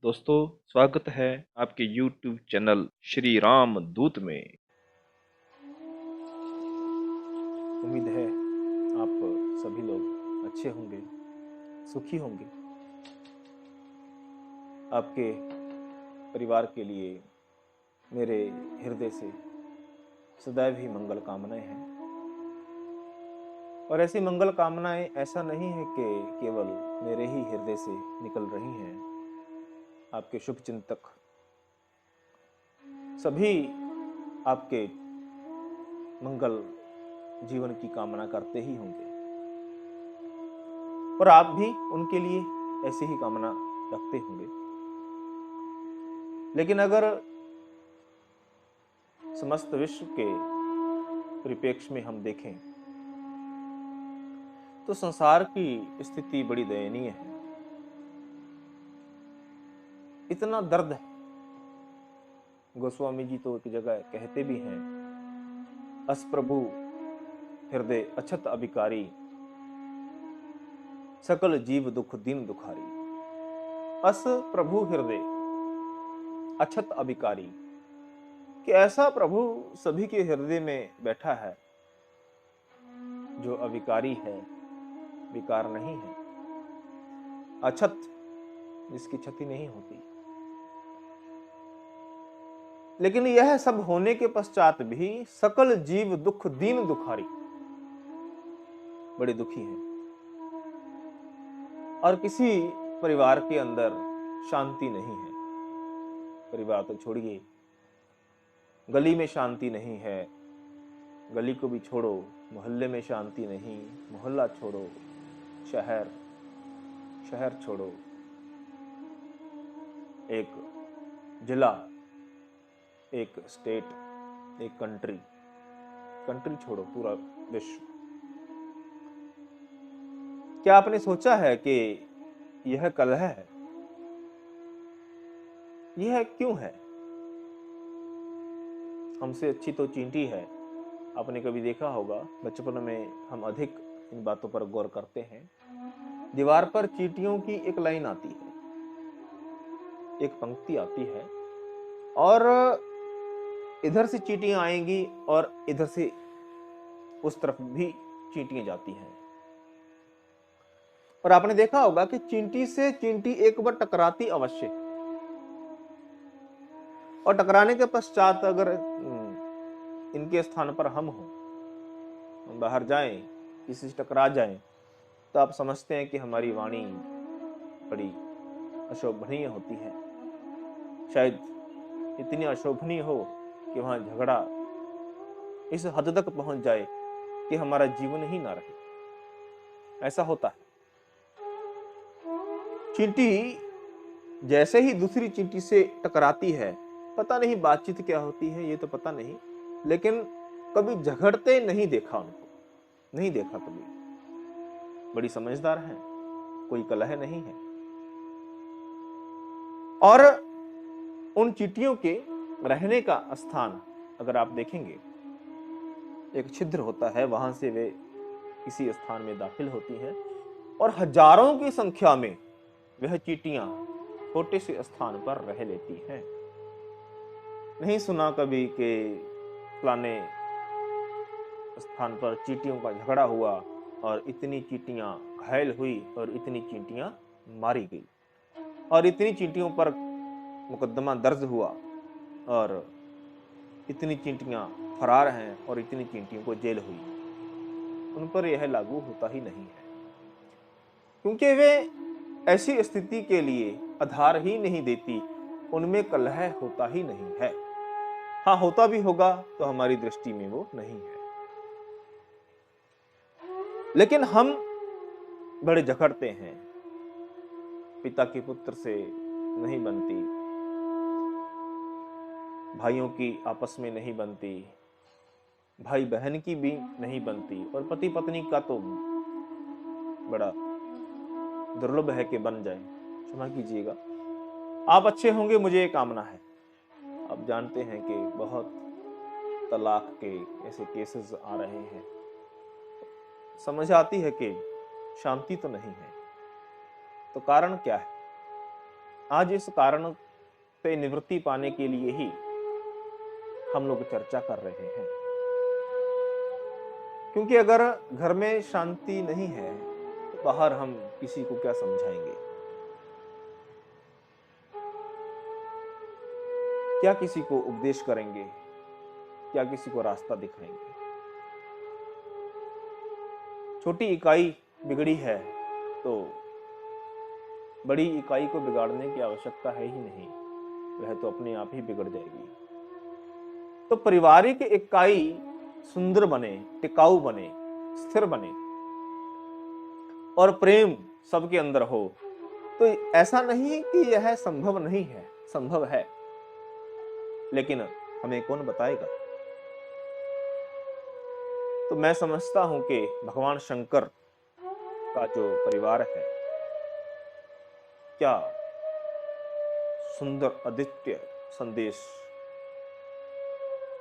दोस्तों, स्वागत है आपके YouTube चैनल श्री राम दूत में। उम्मीद है आप सभी लोग अच्छे होंगे, सुखी होंगे। आपके परिवार के लिए मेरे हृदय से सदैव ही मंगल कामनाएं हैं। और ऐसी मंगल कामनाएं ऐसा नहीं है कि केवल मेरे ही हृदय से निकल रही हैं। आपके शुभ चिंतक सभी आपके मंगल जीवन की कामना करते ही होंगे और आप भी उनके लिए ऐसी ही कामना रखते होंगे। लेकिन अगर समस्त विश्व के परिप्रेक्ष्य में हम देखें तो संसार की स्थिति बड़ी दयनीय है। इतना दर्द है। गोस्वामी जी तो एक जगह कहते भी हैं, अस प्रभु हृदय अछत अभिकारी, सकल जीव दुख दीन दुखारी। अस प्रभु हृदय अछत अभिकारी, कि ऐसा प्रभु सभी के हृदय में बैठा है जो अभिकारी है, विकार नहीं है, अछत जिसकी क्षति नहीं होती। लेकिन यह सब होने के पश्चात भी सकल जीव दुख दीन दुखारी, बड़े दुखी हैं। और किसी परिवार के अंदर शांति नहीं है। परिवार तो छोड़िए, गली में शांति नहीं है, गली को भी छोड़ो, मोहल्ले में शांति नहीं, मोहल्ला छोड़ो, शहर छोड़ो, एक जिला, एक स्टेट, एक कंट्री छोड़ो, पूरा विश्व। क्या आपने सोचा है कि यह कलह है, यह क्यों है? हमसे अच्छी तो चींटी है। आपने कभी देखा होगा, बचपन में हम अधिक इन बातों पर गौर करते हैं। दीवार पर चींटियों की एक लाइन आती है, एक पंक्ति आती है, और इधर से चींटियां आएंगी और इधर से उस तरफ भी चींटियां जाती हैं। और आपने देखा होगा कि चींटी से चींटी एक बार टकराती अवश्य, और टकराने के पश्चात अगर इनके स्थान पर हम बाहर जाएं, किसी से टकरा जाएं, तो आप समझते हैं कि हमारी वाणी बड़ी अशोभनीय होती है। शायद इतनी अशोभनीय हो कि वहां झगड़ा इस हद तक पहुंच जाए कि हमारा जीवन ही ना रहे। ऐसा होता है। चींटी जैसे ही दूसरी चींटी से टकराती है, पता नहीं बातचीत क्या होती है, ये तो पता नहीं, लेकिन कभी झगड़ते नहीं देखा उनको, नहीं देखा कभी। बड़ी समझदार है, कोई कलह नहीं है। और उन चींटियों के रहने का स्थान अगर आप देखेंगे, एक छिद्र होता है, वहां से वे किसी स्थान में दाखिल होती हैं, और हजारों की संख्या में वह चींटियां छोटे से स्थान पर रह लेती हैं। नहीं सुना कभी कि फलाने स्थान पर चींटियों का झगड़ा हुआ और इतनी चींटियां घायल हुई और इतनी चींटियां मारी गई, और इतनी चींटियों पर मुकदमा दर्ज हुआ, और इतनी चींटियां फरार हैं और इतनी चींटियों को जेल हुई। उन पर यह लागू होता ही नहीं है, क्योंकि वे ऐसी स्थिति के लिए आधार ही नहीं देती। उनमें कलह होता ही नहीं है। हाँ, होता भी होगा तो हमारी दृष्टि में वो नहीं है। लेकिन हम बड़े जकड़ते हैं। पिता के पुत्र से नहीं बनती, भाइयों की आपस में नहीं बनती, भाई बहन की भी नहीं बनती, और पति पत्नी का तो बड़ा दुर्लभ है कि बन जाए। क्षमा कीजिएगा, आप अच्छे होंगे, मुझे ये कामना है। आप जानते हैं कि बहुत तलाक के ऐसे केसेस आ रहे हैं। समझ आती है कि शांति तो नहीं है। तो कारण क्या है? आज इस कारण से निवृत्ति पाने के लिए ही हम लोग चर्चा कर रहे हैं, क्योंकि अगर घर में शांति नहीं है तो बाहर हम किसी को क्या समझाएंगे, क्या किसी को उपदेश करेंगे, क्या किसी को रास्ता दिखाएंगे। छोटी इकाई बिगड़ी है तो बड़ी इकाई को बिगाड़ने की आवश्यकता है ही नहीं, वह तो अपने आप ही बिगड़ जाएगी। तो पारिवारिक इकाई सुंदर बने, टिकाऊ बने, स्थिर बने और प्रेम सबके अंदर हो, तो ऐसा नहीं कि यह संभव नहीं है, संभव है, लेकिन हमें कौन बताएगा। तो मैं समझता हूं कि भगवान शंकर का जो परिवार है, क्या सुंदर अद्वितीय संदेश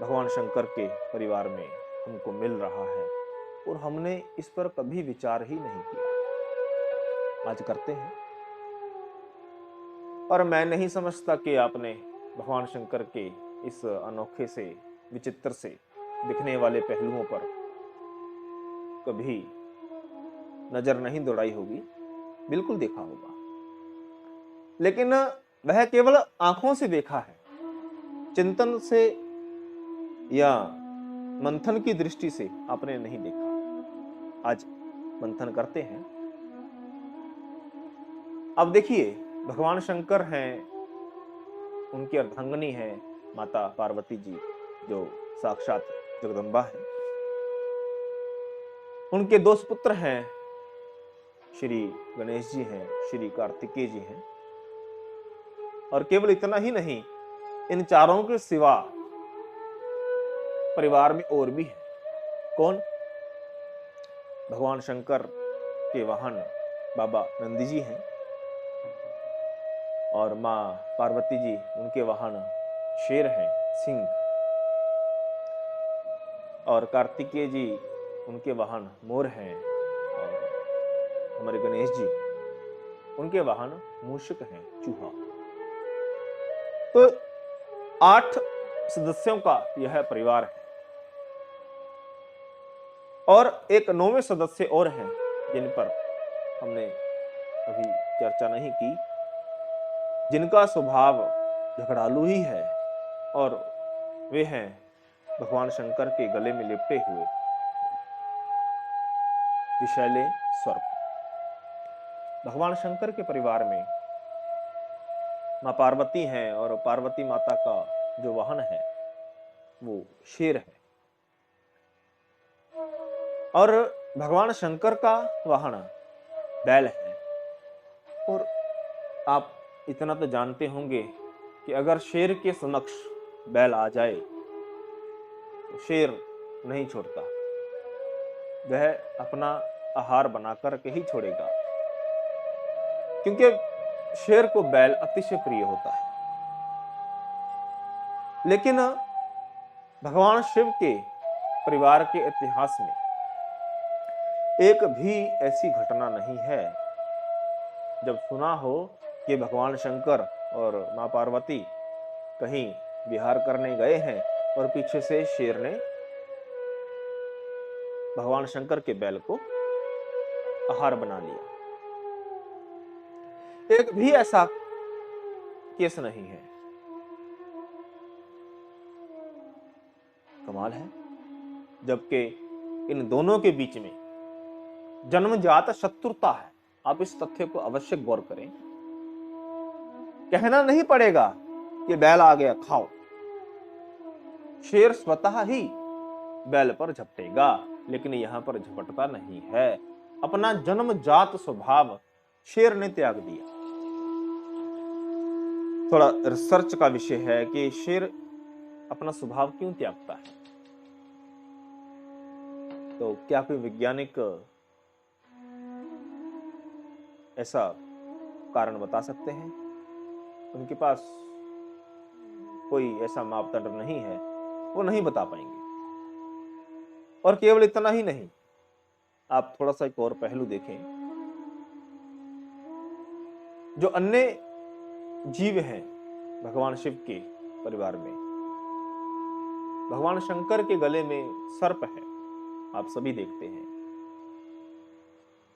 भगवान शंकर के परिवार में हमको मिल रहा है, और हमने इस पर कभी विचार ही नहीं किया। आज करते हैं, और मैं नहीं समझता कि आपने भगवान शंकर के इस अनोखे से, विचित्र से दिखने वाले पहलुओं पर कभी नजर नहीं दौड़ाई होगी, बिल्कुल देखा होगा, लेकिन वह केवल आंखों से देखा है, चिंतन से या मंथन की दृष्टि से आपने नहीं देखा। आज मंथन करते हैं। अब देखिए, भगवान शंकर हैं, उनकी अर्धांगिनी है माता पार्वती जी, जो साक्षात जगदम्बा है। उनके दो पुत्र हैं, श्री गणेश जी हैं, श्री कार्तिकेय जी हैं। और केवल इतना ही नहीं, इन चारों के सिवा परिवार में और भी है। कौन? भगवान शंकर के वाहन बाबा नंदी जी हैं, और माँ पार्वती जी, उनके वाहन शेर हैं, सिंह। और कार्तिकेय जी, उनके वाहन मोर हैं, और हमारे गणेश जी, उनके वाहन मूषक हैं, चूहा। तो 8 सदस्यों का यह परिवार है, और एक 9वें सदस्य और हैं जिन पर हमने अभी चर्चा नहीं की, जिनका स्वभाव झगड़ालू ही है, और वे हैं भगवान शंकर के गले में लिपटे हुए विषैले सर्प। भगवान शंकर के परिवार में माँ पार्वती हैं, और पार्वती माता का जो वाहन है वो शेर है, और भगवान शंकर का वाहन बैल है। और आप इतना तो जानते होंगे कि अगर शेर के समक्ष बैल आ जाए तो शेर नहीं छोड़ता, वह अपना आहार बनाकर के ही छोड़ेगा, क्योंकि शेर को बैल अतिशय प्रिय होता है। लेकिन भगवान शिव के परिवार के इतिहास में एक भी ऐसी घटना नहीं है जब सुना हो कि भगवान शंकर और मां पार्वती कहीं विहार करने गए हैं और पीछे से शेर ने भगवान शंकर के बैल को आहार बना लिया। एक भी ऐसा केस नहीं है। कमाल है, जबकि इन दोनों के बीच में जन्मजात शत्रुता है। आप इस तथ्य को अवश्य गौर करें। कहना नहीं पड़ेगा कि बैल आ गया खाओ, शेर स्वतः ही बैल पर झपटेगा, लेकिन यहां पर झपटता नहीं है। अपना जन्मजात स्वभाव शेर ने त्याग दिया। थोड़ा रिसर्च का विषय है कि शेर अपना स्वभाव क्यों त्यागता है। तो क्या कोई वैज्ञानिक ऐसा कारण बता सकते हैं? उनके पास कोई ऐसा मापदंड नहीं है, वो नहीं बता पाएंगे। और केवल इतना ही नहीं, आप थोड़ा सा एक और पहलू देखें। जो अन्य जीव हैं भगवान शिव के परिवार में। भगवान शंकर के गले में सर्प है, आप सभी देखते हैं।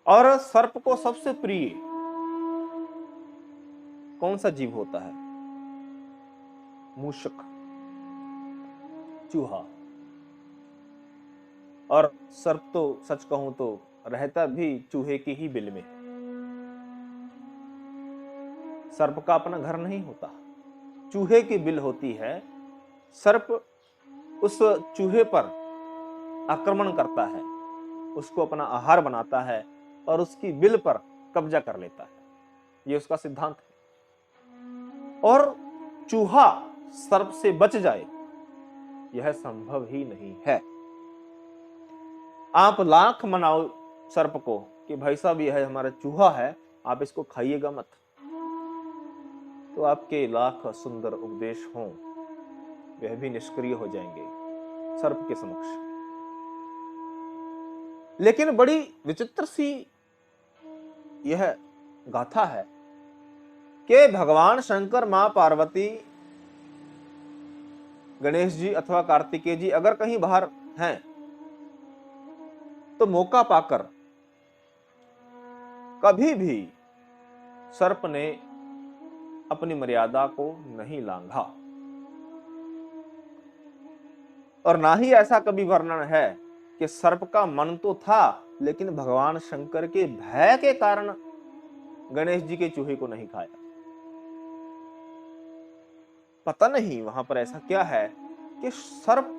और सर्प को सबसे प्रिय कौन सा जीव होता है? मूषक, चूहा। और सर्प तो सच कहूं तो रहता भी चूहे की ही बिल में है। सर्प का अपना घर नहीं होता, चूहे की बिल होती है। सर्प उस चूहे पर आक्रमण करता है, उसको अपना आहार बनाता है और उसकी बिल पर कब्जा कर लेता है। यह उसका सिद्धांत है। और चूहा सर्प से बच जाए, यह संभव ही नहीं है। आप लाख मनाओ सर्प को कि भाई साहब यह हमारा चूहा है, आप इसको खाइएगा मत, तो आपके लाख सुंदर उपदेश हों, वह भी निष्क्रिय हो जाएंगे सर्प के समक्ष। लेकिन बड़ी विचित्र सी यह गाथा है कि भगवान शंकर, मां पार्वती, गणेश जी अथवा कार्तिकेय जी अगर कहीं बाहर हैं तो मौका पाकर कभी भी सर्प ने अपनी मर्यादा को नहीं लांघा। और ना ही ऐसा कभी वर्णन है कि सर्प का मन तो था लेकिन भगवान शंकर के भय के कारण गणेश जी के चूहे को नहीं खाया। पता नहीं वहां पर ऐसा क्या है कि सर्प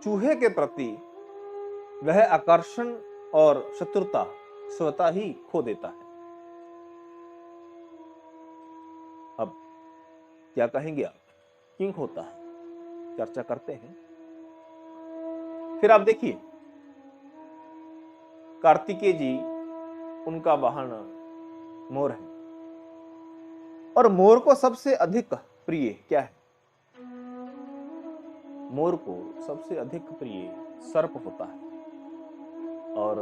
चूहे के प्रति वह आकर्षण और शत्रुता स्वतः ही खो देता है। अब क्या कहेंगे आप, क्यों होता है? चर्चा करते हैं। फिर आप देखिए, कार्तिकेय जी, उनका वाहन मोर है और मोर को सबसे अधिक प्रिय क्या है? मोर को सबसे अधिक प्रिय सर्प होता है। और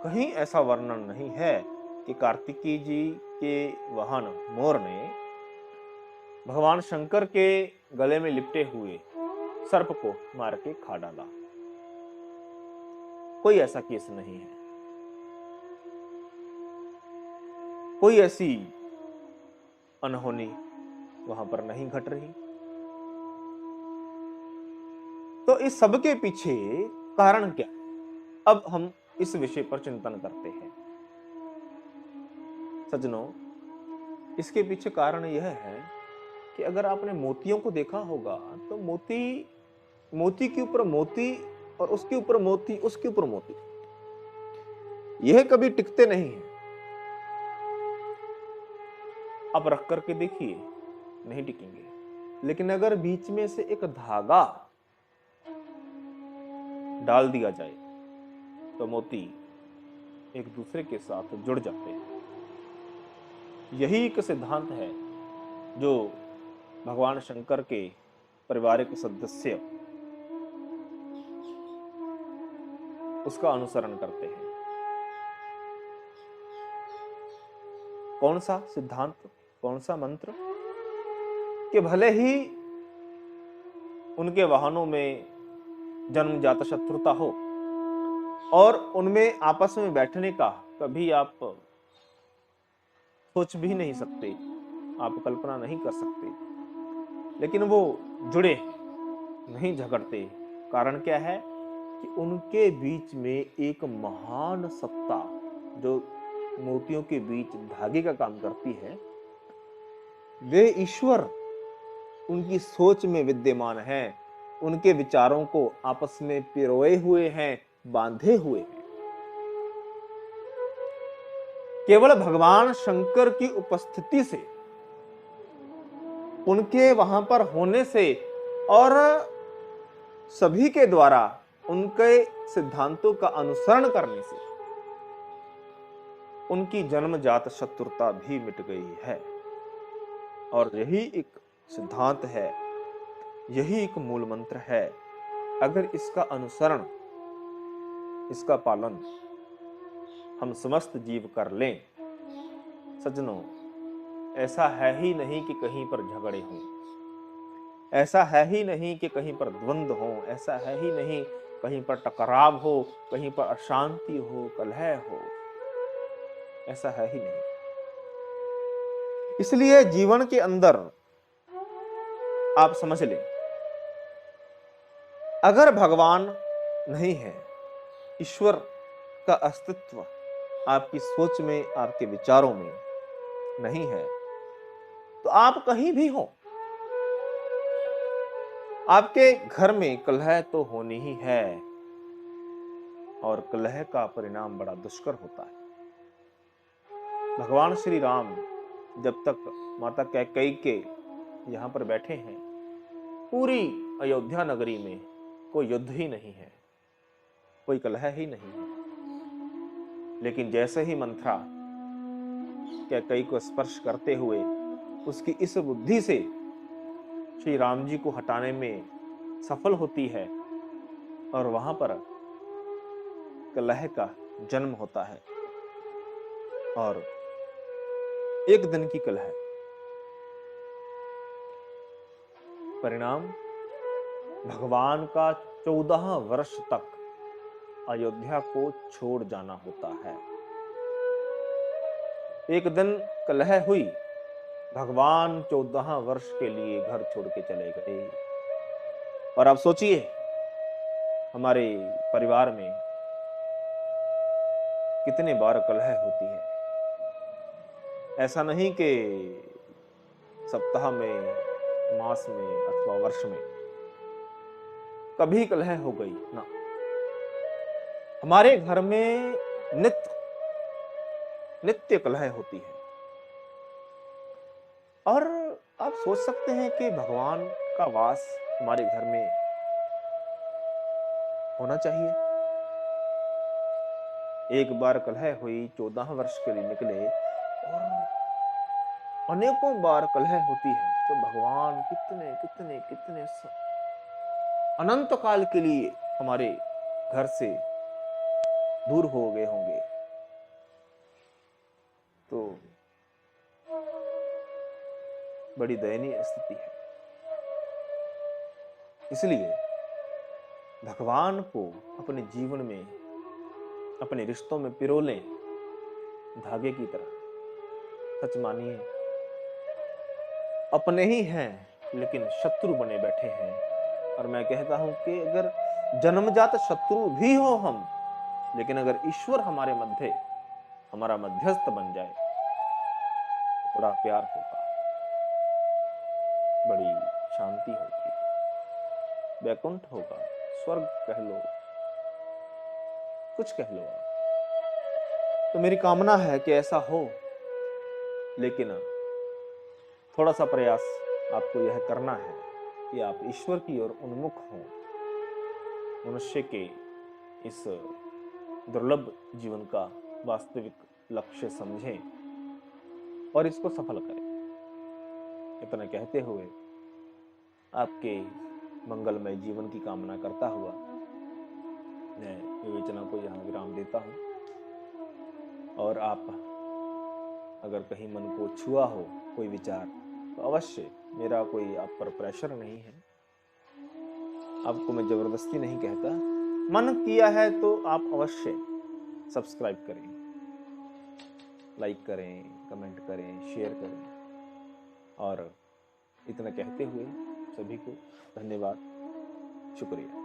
कहीं ऐसा वर्णन नहीं है कि कार्तिकेय जी के वाहन मोर ने भगवान शंकर के गले में लिपटे हुए सर्प को मार के खा डाला। कोई ऐसा केस नहीं है, कोई ऐसी अनहोनी वहां पर नहीं घट रही। तो इस सब के पीछे कारण क्या? अब हम इस विषय पर चिंतन करते हैं। सज्जनों, इसके पीछे कारण यह है कि अगर आपने मोतियों को देखा होगा तो मोती के ऊपर मोती और उसके ऊपर मोती, उसके ऊपर मोती, यह कभी टिकते नहीं है। आप रख करके देखिए, नहीं टिकेंगे। लेकिन अगर बीच में से एक धागा डाल दिया जाए तो मोती एक दूसरे के साथ जुड़ जाते हैं। यही एक सिद्धांत है जो भगवान शंकर के पारिवारिक सदस्य उसका अनुसरण करते हैं। कौन सा सिद्धांत, कौन सा मंत्र? कि भले ही उनके वाहनों में जन्मजात शत्रुता हो और उनमें आपस में बैठने का कभी आप सोच भी नहीं सकते, आप कल्पना नहीं कर सकते, लेकिन वो जुड़े नहीं, झगड़ते। कारण क्या है कि उनके बीच में एक महान सत्ता जो मोतियों के बीच धागे का काम करती है, वे ईश्वर उनकी सोच में विद्यमान है, उनके विचारों को आपस में पिरोए हुए हैं, बांधे हुए हैं। केवल भगवान शंकर की उपस्थिति से, उनके वहां पर होने से और सभी के द्वारा उनके सिद्धांतों का अनुसरण करने से उनकी जन्मजात शत्रुता भी मिट गई है। और यही एक सिद्धांत है, यही एक मूल मंत्र है। अगर इसका अनुसरण, इसका पालन हम समस्त जीव कर लें, सज्जनों, ऐसा है ही नहीं कि कहीं पर झगड़े हों, ऐसा है ही नहीं कि कहीं पर द्वंद्व हो, ऐसा है ही नहीं कहीं पर टकराव हो, कहीं पर अशांति हो, कलह हो, ऐसा है ही नहीं। इसलिए जीवन के अंदर आप समझ लें, अगर भगवान नहीं है, ईश्वर का अस्तित्व आपकी सोच में, आपके विचारों में नहीं है, तो आप कहीं भी हो, आपके घर में कलह तो होनी ही है, और कलह का परिणाम बड़ा दुष्कर होता है। भगवान श्री राम जब तक माता कैकेयी के यहां पर बैठे हैं, पूरी अयोध्या नगरी में कोई युद्ध ही नहीं है, कोई कलह ही नहीं है। लेकिन जैसे ही मंथरा कैकेयी को स्पर्श करते हुए उसकी इस बुद्धि से श्री राम जी को हटाने में सफल होती है, और वहां पर कलह का जन्म होता है, और एक दिन की कलह, परिणाम भगवान का 14 वर्ष तक अयोध्या को छोड़ जाना होता है। एक दिन कलह हुई, भगवान 14 वर्ष के लिए घर छोड़ के चले गए। और आप सोचिए, हमारे परिवार में कितने बार कलह होती है। ऐसा नहीं कि सप्ताह में, मास में अथवा वर्ष में कभी कलह हो गई ना। हमारे घर में नित्य कलह होती है। और आप सोच सकते हैं कि भगवान का वास हमारे घर में होना चाहिए। एक बार कलह हुई, 14 वर्ष के लिए निकले, और अनेकों बार कलह होती है, तो भगवान कितने कितने कितने अनंत काल के लिए हमारे घर से दूर हो गए होंगे। तो बड़ी दयनीय स्थिति है। इसलिए भगवान को अपने जीवन में, अपने रिश्तों में पिरोलें धागे की तरह। सच मानिए, अपने ही हैं लेकिन शत्रु बने बैठे हैं। और मैं कहता हूं कि अगर जन्मजात शत्रु भी हो हम, लेकिन अगर ईश्वर हमारे मध्य, हमारा मध्यस्थ बन जाए, तो बड़ा प्यार होगा, बड़ी शांति होगी, वैकुंठ होगा, स्वर्ग कह लो, कुछ कह लो आप। तो मेरी कामना है कि ऐसा हो, लेकिन थोड़ा सा प्रयास आपको यह करना है कि आप ईश्वर की ओर उन्मुख हों, मनुष्य के इस दुर्लभ जीवन का वास्तविक लक्ष्य समझें और इसको सफल करें। इतना कहते हुए आपके मंगलमय जीवन की कामना करता हुआ मैं विवेचना को यहाँ विराम देता हूँ। और आप अगर कहीं मन को छुआ हो कोई विचार, तो अवश्य, मेरा कोई आप पर प्रेशर नहीं है, आपको मैं जबरदस्ती नहीं कहता। मन किया है तो आप अवश्य सब्सक्राइब करें, लाइक करें, कमेंट करें, शेयर करें। और इतना कहते हुए सभी को धन्यवाद, शुक्रिया।